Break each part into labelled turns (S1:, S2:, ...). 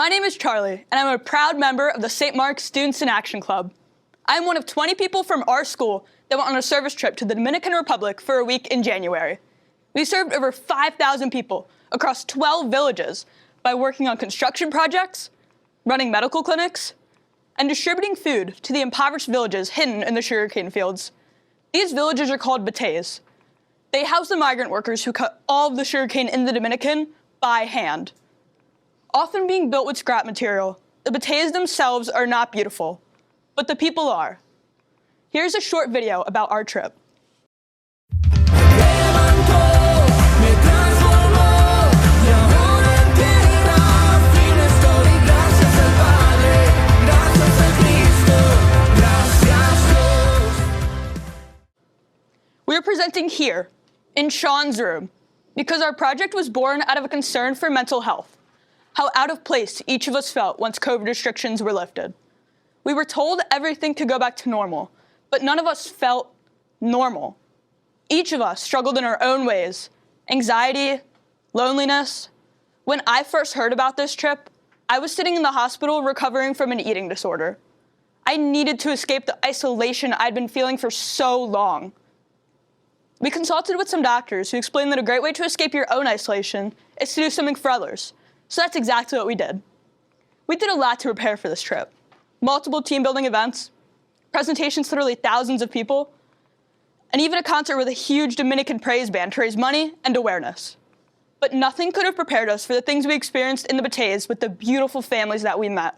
S1: My name is Charlie, and I'm a proud member of the St. Mark's Students in Action Club. I'm one of 20 people from our school that went on a service trip to the Dominican Republic for a week in January. We served over 5,000 people across 12 villages by working on construction projects, running medical clinics, and distributing food to the impoverished villages hidden in the sugarcane fields. These villages are called bateys. They house the migrant workers who cut all of the sugarcane in the Dominican by hand. Often being built with scrap material, the bateys themselves are not beautiful, but the people are. Here's a short video about our trip. We're presenting here, in Sean's room, because our project was born out of a concern for mental health, how out of place each of us felt once COVID restrictions were lifted. We were told everything could go back to normal, but none of us felt normal. Each of us struggled in our own ways, anxiety, loneliness. When I first heard about this trip, I was sitting in the hospital recovering from an eating disorder. I needed to escape the isolation I'd been feeling for so long. We consulted with some doctors who explained that a great way to escape your own isolation is to do something for others. So that's exactly what we did. We did a lot to prepare for this trip. Multiple team-building events, presentations to literally thousands of people, and even a concert with a huge Dominican praise band to raise money and awareness. But nothing could have prepared us for the things we experienced in the bateys with the beautiful families that we met.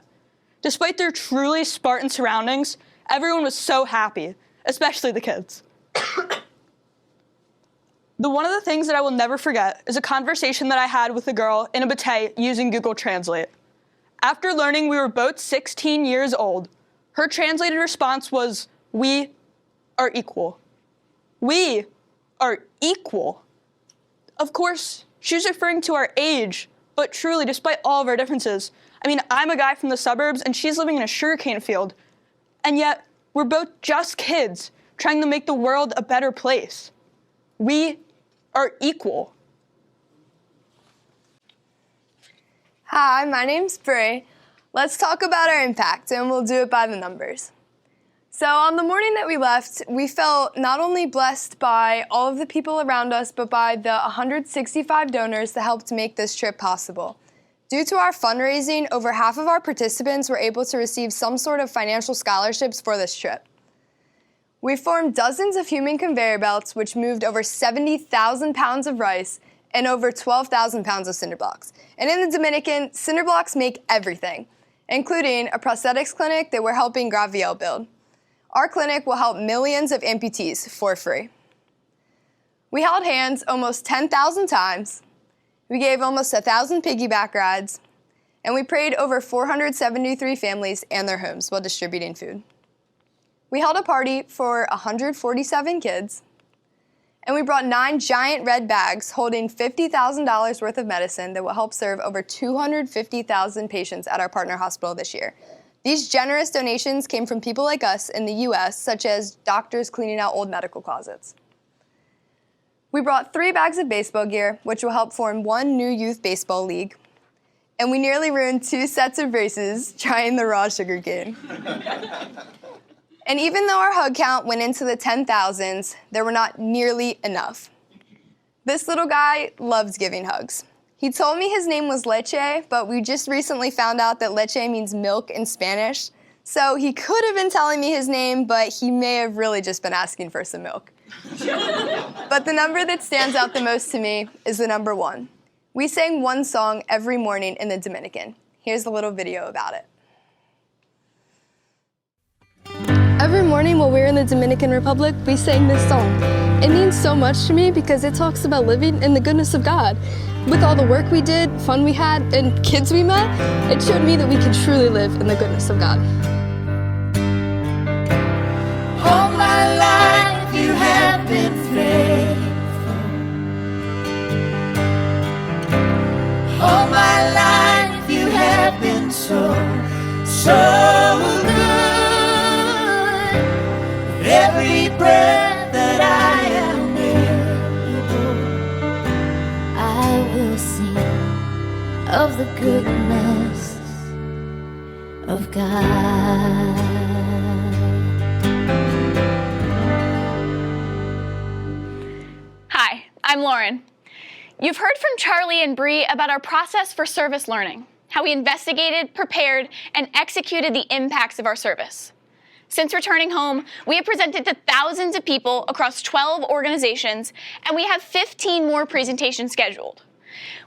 S1: Despite their truly Spartan surroundings, everyone was so happy, especially the kids. One of the things that I will never forget is a conversation that I had with a girl in a batey using Google Translate. After learning we were both 16 years old, her translated response was, "We are equal." We are equal. Of course, she was referring to our age, but truly, despite all of our differences, I'm a guy from the suburbs and she's living in a sugarcane field, and yet we're both just kids trying to make the world a better place. We are equal.
S2: Hi, my name's Bray. Let's talk about our impact, and we'll do it by the numbers. So on the morning that we left, we felt not only blessed by all of the people around us, but by the 165 donors that helped make this trip possible. Due to our fundraising, over half of our participants were able to receive some sort of financial scholarships for this trip. We formed dozens of human conveyor belts, which moved over 70,000 pounds of rice and over 12,000 pounds of cinder blocks. And in the Dominican, cinder blocks make everything, including a prosthetics clinic that we're helping Graviel build. Our clinic will help millions of amputees for free. We held hands almost 10,000 times. We gave almost 1,000 piggyback rides, and we prayed over 473 families and their homes while distributing food. We held a party for 147 kids, and we brought 9 giant red bags holding $50,000 worth of medicine that will help serve over 250,000 patients at our partner hospital this year. These generous donations came from people like us in the U.S., such as doctors cleaning out old medical closets. We brought 3 bags of baseball gear, which will help form 1 new youth baseball league, and we nearly ruined 2 sets of races trying the raw sugar cane. And even though our hug count went into the 10,000s, there were not nearly enough. This little guy loves giving hugs. He told me his name was Leche, but we just recently found out that leche means milk in Spanish. So he could have been telling me his name, but he may have really just been asking for some milk. But the number that stands out the most to me is the number 1. We sang 1 song every morning in the Dominican. Here's a little video about it. Every morning while we were in the Dominican Republic, we sang this song. It means so much to me because it talks about living in the goodness of God. With all the work we did, fun we had, and kids we met, it showed me that we can truly live in the goodness of God.
S3: All my life you have been faithful. All my life you have been so good. Every breath that I am able, I will sing of the goodness God.
S4: Hi, I'm Lauren. You've heard from Charlie and Bree about our process for service learning, how we investigated, prepared, and executed the impacts of our service. Since returning home, we have presented to thousands of people across 12 organizations, and we have 15 more presentations scheduled.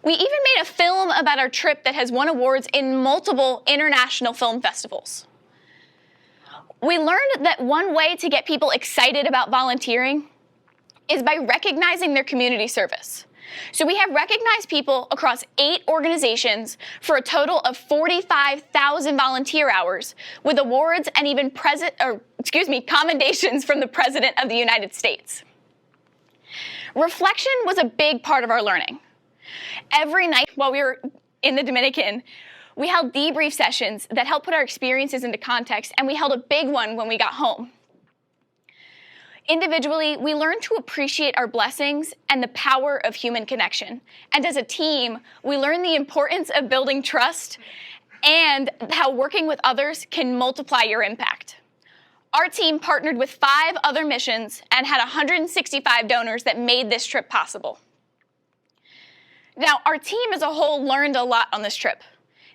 S4: We even made a film about our trip that has won awards in multiple international film festivals. We learned that one way to get people excited about volunteering is by recognizing their community service. So we have recognized people across 8 organizations for a total of 45,000 volunteer hours with awards and even commendations from the President of the United States. Reflection was a big part of our learning. Every night while we were in the Dominican, we held debrief sessions that helped put our experiences into context, and we held a big one when we got home. Individually, we learned to appreciate our blessings and the power of human connection. And as a team, we learned the importance of building trust and how working with others can multiply your impact. Our team partnered with 5 other missions and had 165 donors that made this trip possible. Now, our team as a whole learned a lot on this trip.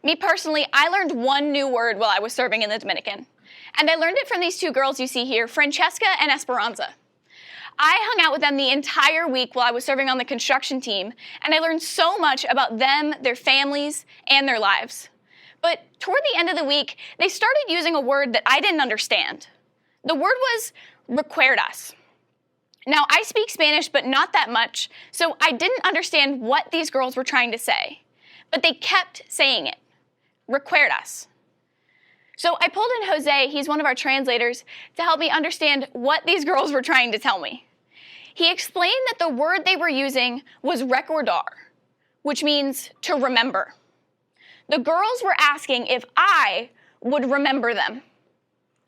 S4: Me personally, I learned one new word while I was serving in the Dominican. And I learned it from these 2 girls you see here, Francesca and Esperanza. I hung out with them the entire week while I was serving on the construction team, and I learned so much about them, their families, and their lives. But toward the end of the week, they started using a word that I didn't understand. The word was recuerdas. Now, I speak Spanish, but not that much, so I didn't understand what these girls were trying to say. But they kept saying it, recuerdas. So I pulled in Jose, he's one of our translators, to help me understand what these girls were trying to tell me. He explained that the word they were using was recordar, which means to remember. The girls were asking if I would remember them.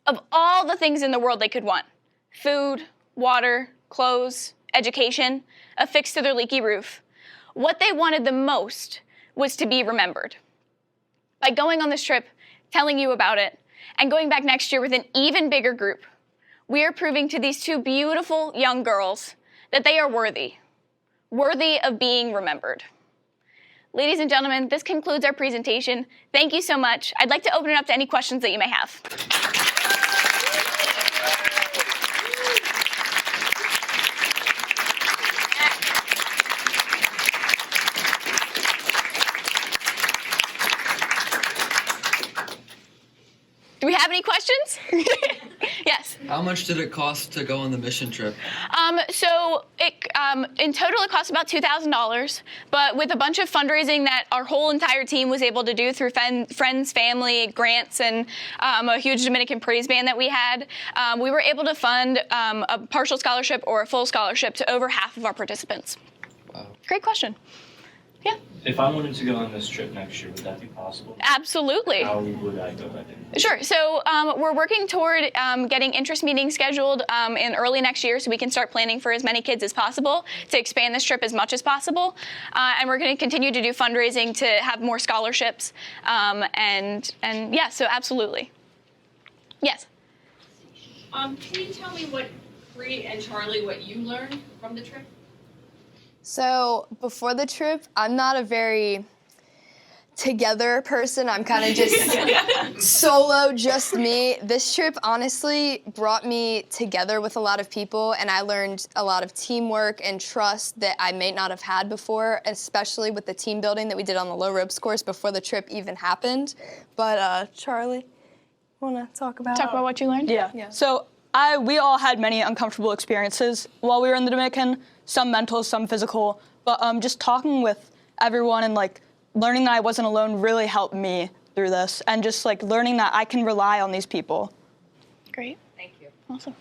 S4: Of all the things in the world they could want, food, water, clothes, education, a fix to their leaky roof, what they wanted the most was to be remembered. By going on this trip, telling you about it, and going back next year with an even bigger group, we are proving to these 2 beautiful young girls that they are worthy of being remembered. Ladies and gentlemen, this concludes our presentation. Thank you so much. I'd like to open it up to any questions that you may have. Do we have any questions? Yes.
S5: How much did it cost to go on the mission trip?
S4: In total, it cost about $2,000, but with a bunch of fundraising that our whole entire team was able to do through friends, family, grants, and a huge Dominican praise band that we had, we were able to fund a partial scholarship or a full scholarship to over half of our participants.
S5: Wow.
S4: Great question. Yeah.
S6: If I wanted to go on this trip next year, would that be possible?
S4: Absolutely.
S6: How would I go about it?
S4: Sure. So we're working toward getting interest meetings scheduled in early next year so we can start planning for as many kids as possible to expand this trip as much as possible. And we're going to continue to do fundraising to have more scholarships. And yeah, so absolutely. Yes.
S7: Can you tell me what Bree and Charlie, what you learned from the trip?
S2: So before the trip, I'm not a very together person. I'm kind of just solo, just me. This trip honestly brought me together with a lot of people, and I learned a lot of teamwork and trust that I may not have had before, especially with the team building that we did on the low ropes course before the trip even happened. But Charlie, want to talk about
S4: what you learned?
S1: Yeah. So we all had many uncomfortable experiences while we were in the Dominican, some mental, some physical, but just talking with everyone and learning that I wasn't alone really helped me through this, and just learning that I can rely on these people.
S4: Great.
S7: Thank you.
S4: Awesome.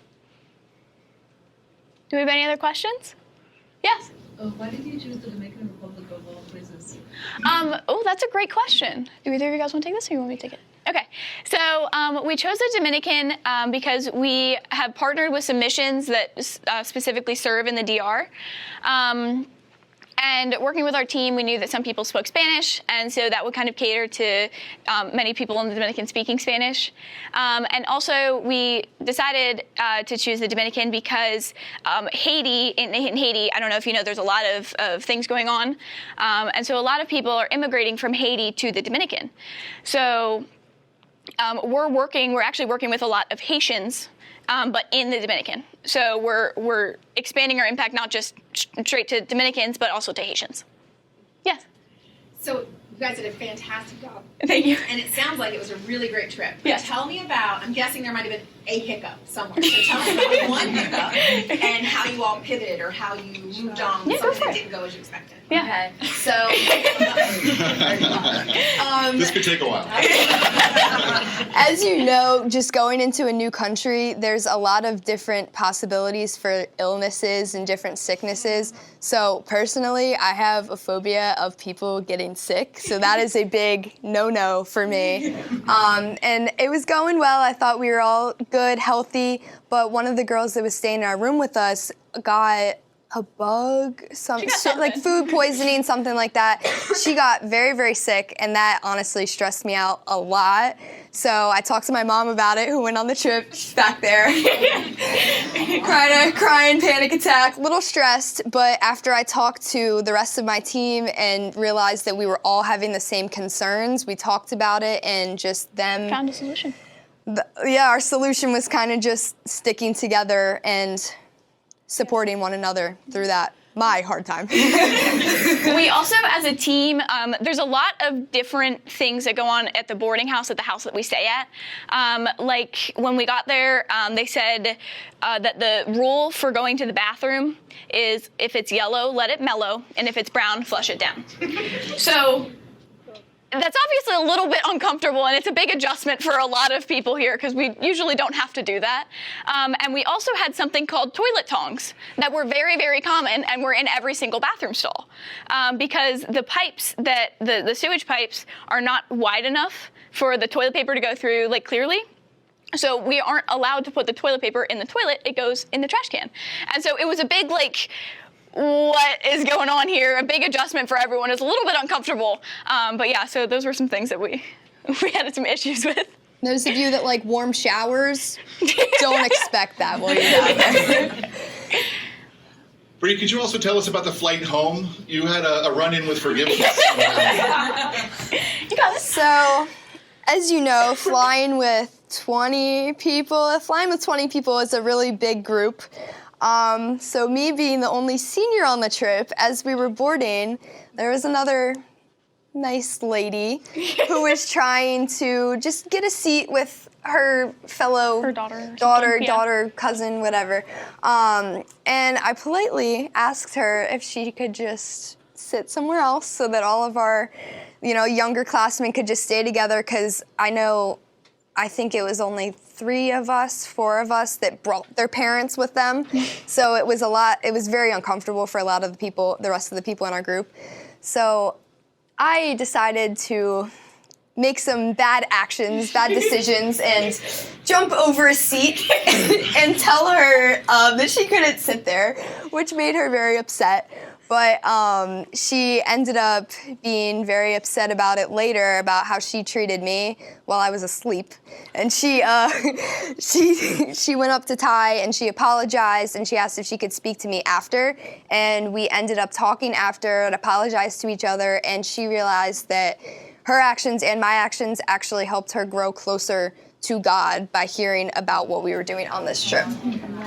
S4: Do we have any other questions? Yes.
S8: Why did you choose the Dominican Republic of all places?
S4: That's a great question. Do either of you guys want to take this, or you want me to take it? Okay, so we chose the Dominican because we have partnered with some missions that specifically serve in the DR. And working with our team, we knew that some people spoke Spanish, and so that would kind of cater to many people in the Dominican speaking Spanish. And also, we decided to choose the Dominican because Haiti, in Haiti, I don't know if you know, there's a lot of things going on. And so a lot of people are immigrating from Haiti to the Dominican. So we're actually working with a lot of Haitians, but in the Dominican. So we're expanding our impact not just straight to Dominicans, but also to Haitians. Yes.
S9: So you guys did a fantastic job.
S4: Thank you.
S9: And it sounds like it was a really great trip. But
S4: Yes.
S9: tell me about, I'm guessing there might have been a hiccup somewhere. So tell me about one hiccup and how you all pivoted or how you moved on with
S4: Yeah, go
S9: something
S4: for
S9: that
S4: it.
S9: didn't go as you expected.
S4: Yeah.
S9: Okay. So
S10: This could take a while.
S2: As you know, just going into a new country, there's a lot of different possibilities for illnesses and different sicknesses. So personally, I have a phobia of people getting sick. So that is a big no-no for me. And it was going well. I thought we were all good, healthy. But one of the girls that was staying in our room with us got a bug, like food poisoning, something like that. She got very, very sick, and that honestly stressed me out a lot. So I talked to my mom about it, who went on the trip. She's back there, crying, panic attack, a little stressed. But after I talked to the rest of my team and realized that we were all having the same concerns, we talked about it and just them
S4: Found a solution.
S2: Our solution was kind of just sticking together and supporting one another through my hard time.
S4: We also, as a team, there's a lot of different things that go on at the boarding house, at the house that we stay at. Like when we got there, they said that the rule for going to the bathroom is if it's yellow, let it mellow, and if it's brown, flush it down. So that's obviously a little bit uncomfortable, and it's a big adjustment for a lot of people here because we usually don't have to do that. And we also had something called toilet tongs that were very, very common and were in every single bathroom stall because the pipes, the sewage pipes, are not wide enough for the toilet paper to go through like clearly. So we aren't allowed to put the toilet paper in the toilet. It goes in the trash can. And so it was a big what is going on here? A big adjustment for everyone. It's a little bit uncomfortable. But yeah, so those were some things that we had some issues with.
S2: Those of you that like warm showers, don't expect that while you're down there.
S10: Bree, could you also tell us about the flight home? You had a run-in with forgiveness.
S4: You got this.
S2: So, as you know, flying with 20 people is a really big group. So me being the only senior on the trip, as we were boarding, there was another nice lady who was trying to just get a seat with her fellow daughter, cousin, whatever. And I politely asked her if she could just sit somewhere else so that all of our, younger classmen could just stay together, because I think it was only 4 of us that brought their parents with them. So it was very uncomfortable for a lot of the rest of the people in our group. So I decided to make some bad decisions, and jump over a seat and tell her that she couldn't sit there, which made her very upset. But she ended up being very upset about it later, about how she treated me while I was asleep. And she went up to Ty and she apologized, and she asked if she could speak to me after. And we ended up talking after and apologized to each other. And she realized that her actions and my actions actually helped her grow closer to God by hearing about what we were doing on this trip.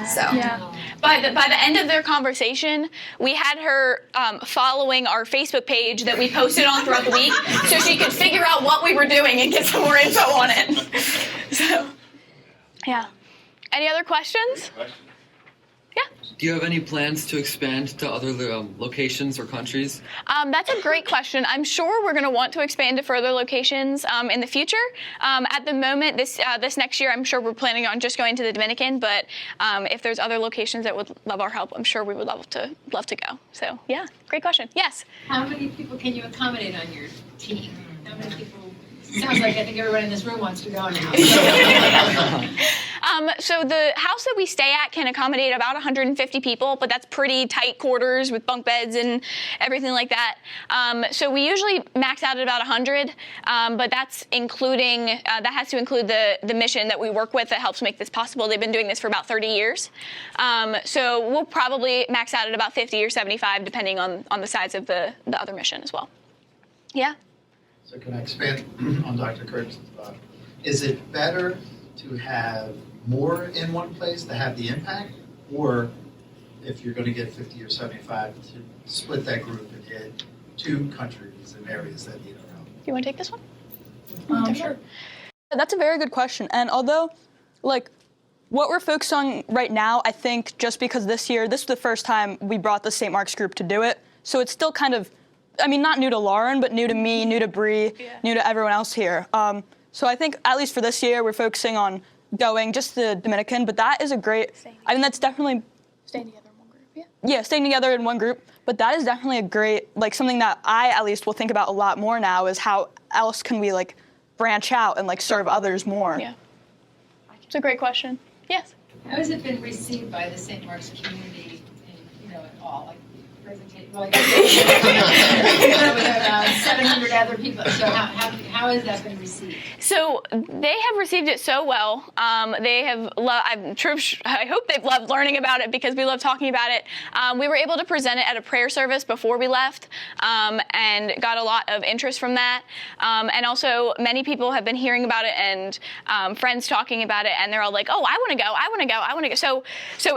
S2: So
S4: yeah. By the end of their conversation, we had her following our Facebook page that we posted on throughout the week, so she could figure out what we were doing and get some more info on it. So, yeah. Any other questions? Yeah.
S5: Do you have any plans to expand to other locations or countries?
S4: That's a great question. I'm sure we're going to want to expand to further locations in the future. At the moment, this next year, I'm sure we're planning on just going to the Dominican. But if there's other locations that would love our help, I'm sure we would love to go. So yeah, great question. Yes.
S8: How many people can you accommodate on your team? How many people? Sounds like I think everyone in this room wants to go now.
S4: So the house that we stay at can accommodate about 150 people, but that's pretty tight quarters with bunk beds and everything like that. So we usually max out at about 100, but that's including, that has to include the mission that we work with that helps make this possible. They've been doing this for about 30 years. So we'll probably max out at about 50 or 75, depending on the size of the other mission as well. Yeah?
S11: So can I expand on Dr. Curtin's thought? Is it better to have more in one place to have the impact, or if you're going to get 50 or 75, to split that group and hit 2 countries and areas that need our help?
S4: You want to take this one?
S1: Sure. That's a very good question. And although, like, what we're focused on right now, I think just because this is the first time we brought the St. Mark's group to do it, so it's still kind of, I mean, not new to Lauren, but new to me, new to Bree, new to everyone else here. So I think, at least for this year, we're focusing on going just the Dominican, but that is a great, I mean, that's definitely...
S4: Staying together in one group, yeah.
S1: Yeah, staying together in one group, but that is definitely a great, like, something that I, at least, will think about a lot more now is how else can we, like, branch out and, like, serve others more.
S4: Yeah. It's a great question. Yes?
S8: How has it been received by the St. Mark's community, in all, like, presentation, like, with about 700 other people, so how has that been received?
S4: So they have received it so well. They have I hope they've loved learning about it because we love talking about it. We were able to present it at a prayer service before we left and got a lot of interest from that. And also many people have been hearing about it and friends talking about it, and they're all like, oh, I want to go, I want to go, I want to go. So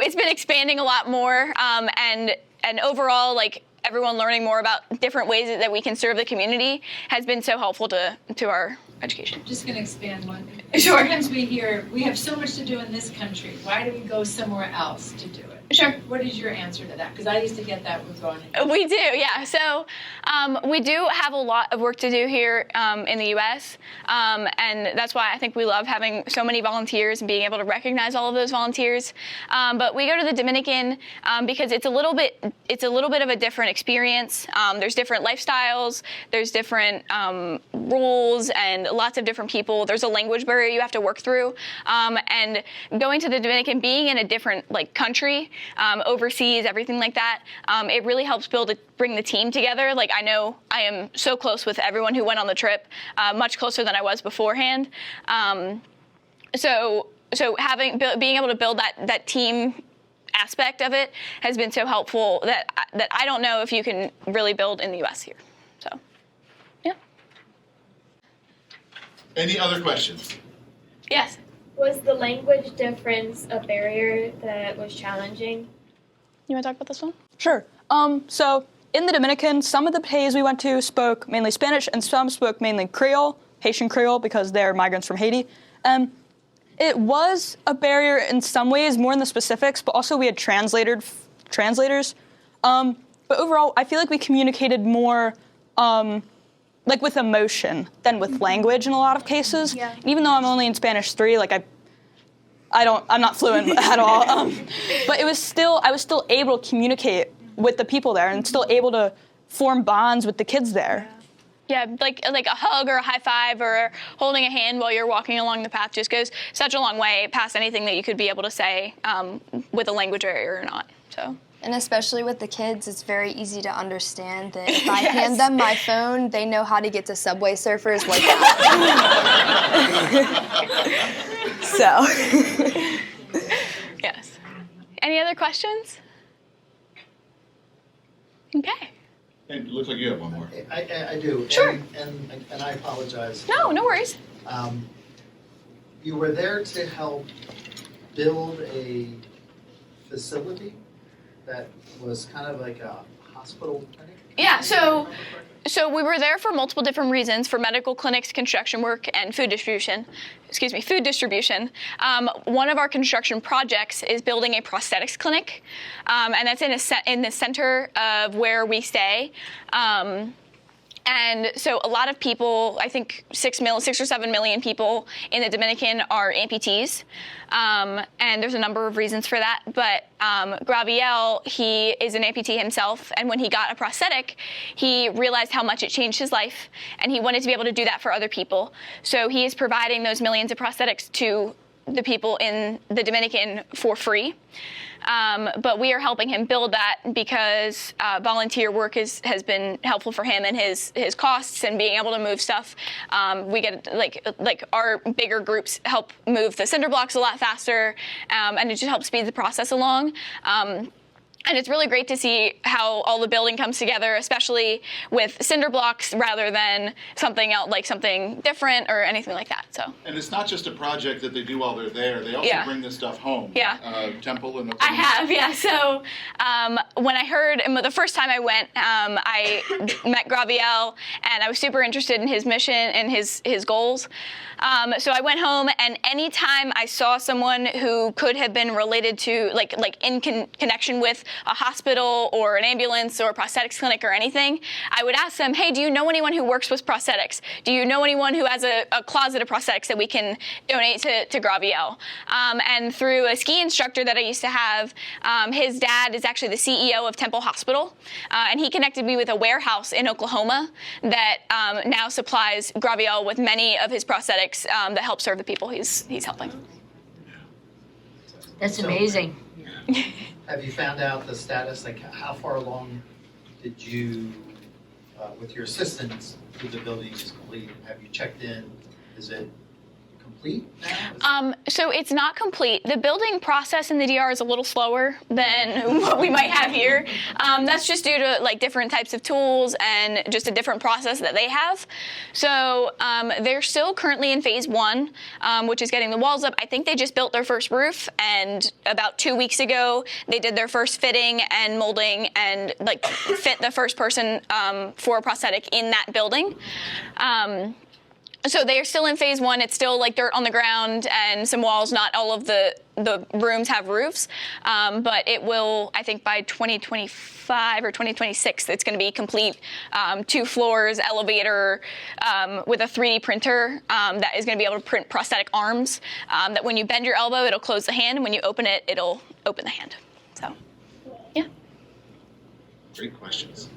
S4: it's been expanding a lot more, and overall, like, everyone learning more about different ways that we can serve the community has been so helpful to our education.
S8: Just going to expand one.
S4: Sure.
S8: Sometimes we hear, we have so much to do in this country. Why do we go somewhere else to do it?
S4: Sure.
S8: What is your answer to that? Because I used to get that with going.
S4: We do, yeah. So we do have a lot of work to do here in the U.S., and that's why I think we love having so many volunteers and being able to recognize all of those volunteers. But we go to the Dominican because it's a little bit of a different experience. There's different lifestyles, there's different rules, and lots of different people. There's a language barrier you have to work through, and going to the Dominican, being in a different country. Overseas, everything like that. It really helps bring the team together. Like, I know I am so close with everyone who went on the trip, much closer than I was beforehand. So being able to build that team aspect of it has been so helpful that I don't know if you can really build in the U.S. here. So, yeah.
S10: Any other questions?
S4: Yes.
S12: Was the language difference a barrier that was challenging?
S4: You want to talk about this one?
S1: Sure. So in the Dominican, some of the pays we went to spoke mainly Spanish, and some spoke mainly Creole, Haitian Creole, because they're migrants from Haiti. It was a barrier in some ways, more in the specifics, but also we had translators. But overall, I feel like we communicated more like with emotion than with language in a lot of cases.
S4: Yeah.
S1: Even though I'm only in Spanish 3, like I'm not fluent at all. But I was still able to communicate with the people there and still able to form bonds with the kids there.
S4: Yeah, like a hug or a high five or holding a hand while you're walking along the path just goes such a long way past anything that you could be able to say with a language barrier or not. So.
S2: And especially with the kids, it's very easy to understand that if I hand them my phone, they know how to get to Subway Surfers like that.
S4: So. Yes. Any other questions? Okay.
S10: And it looks like you have one more.
S11: I do.
S4: Sure.
S11: And I apologize.
S4: No worries.
S11: You were there to help build a facility that was kind of like a hospital clinic?
S4: Yeah, so we were there for multiple different reasons, for medical clinics, construction work, and food distribution. One of our construction projects is building a prosthetics clinic, and that's in the center of where we stay. And so a lot of people, I think 6 or 7 million people in the Dominican are amputees. And there's a number of reasons for that. But Graviel, he is an amputee himself. And when he got a prosthetic, he realized how much it changed his life. And he wanted to be able to do that for other people. So he is providing those millions of prosthetics to the people in the Dominican for free. But we are helping him build that because volunteer work has been helpful for him and his costs and being able to move stuff. We get like our bigger groups help move the cinder blocks a lot faster, and it just helps speed the process along. And it's really great to see how all the building comes together, especially with cinder blocks rather than something else, like something different or anything like that. So.
S10: And it's not just a project that they do while they're there. They also bring this stuff home.
S4: Yeah.
S10: Temple and the.
S4: I have, yeah. So when I heard the first time I went, I met Graviel, and I was super interested in his mission and his goals. So I went home, and anytime I saw someone who could have been related to, like in connection with a hospital or an ambulance or a prosthetics clinic or anything, I would ask them, hey, do you know anyone who works with prosthetics? Do you know anyone who has a closet of prosthetics that we can donate to Graviel? And through a ski instructor that I used to have, his dad is actually the CEO of Temple Hospital, and he connected me with a warehouse in Oklahoma that now supplies Graviel with many of his prosthetics that help serve the people he's helping.
S13: That's amazing.
S11: Have you found out the status, like how far along did you, with your assistants, who the building is complete? Have you checked in? Is it complete now?
S4: So it's not complete. The building process in the DR is a little slower than what we might have here. That's just due to like different types of tools and just a different process that they have. So they're still currently in phase 1, which is getting the walls up. I think they just built their first roof, and about 2 weeks ago they did their first fitting and molding and like fit the first person for a prosthetic in that building. So they are still in phase 1. It's still like dirt on the ground and some walls. Not all of the rooms have roofs, but it will, I think by 2025 or 2026, it's going to be complete. 2 floors, elevator, with a 3D printer that is going to be able to print prosthetic arms, that when you bend your elbow, it'll close the hand, and when you open it, it'll open the hand. So, yeah.
S10: Great questions.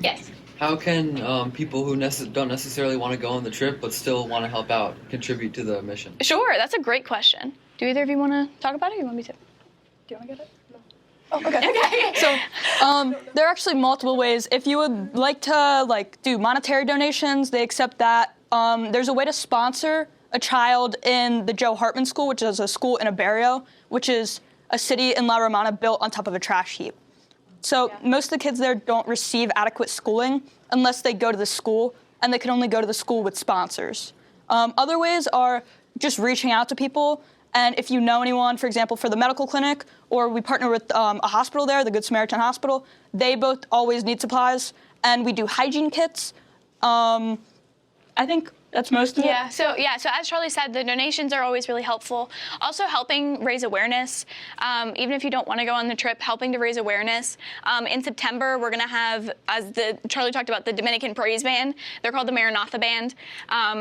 S4: Yes.
S5: How can people who don't necessarily want to go on the trip but still want to help out contribute to the mission?
S4: Sure, that's a great question. Do either of you want to talk about it, or you want me to? Do you want to get it? No. Oh, okay.
S1: Okay. So there are actually multiple ways. If you would like to do monetary donations, they accept that. There's a way to sponsor a child in the Joe Hartman School, which is a school in a barrio, which is a city in La Romana built on top of a trash heap. So most of the kids there don't receive adequate schooling unless they go to the school, and they can only go to the school with sponsors. Other ways are just reaching out to people, and if you know anyone, for example, for the medical clinic, or we partner with a hospital there, the Good Samaritan Hospital, they both always need supplies, and we do hygiene kits. I think that's most of it.
S4: So as Charlie said, the donations are always really helpful. Also helping raise awareness, even if you don't want to go on the trip, helping to raise awareness. In September, we're going to have, as Charlie talked about, the Dominican Praise Band. They're called the Maranatha Band.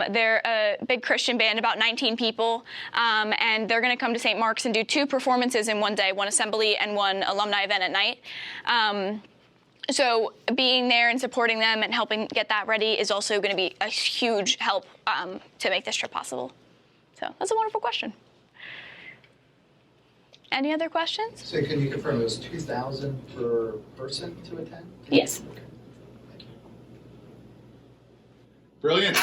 S4: They're a big Christian band, about 19 people, and they're going to come to St. Mark's and do 2 performances in one day, one assembly and one alumni event at night. So being there and supporting them and helping get that ready is also going to be a huge help to make this trip possible. So that's a wonderful question. Any other questions?
S11: So can you confirm it was $2,000 per person to attend?
S4: Yes.
S11: Okay.
S10: Brilliant.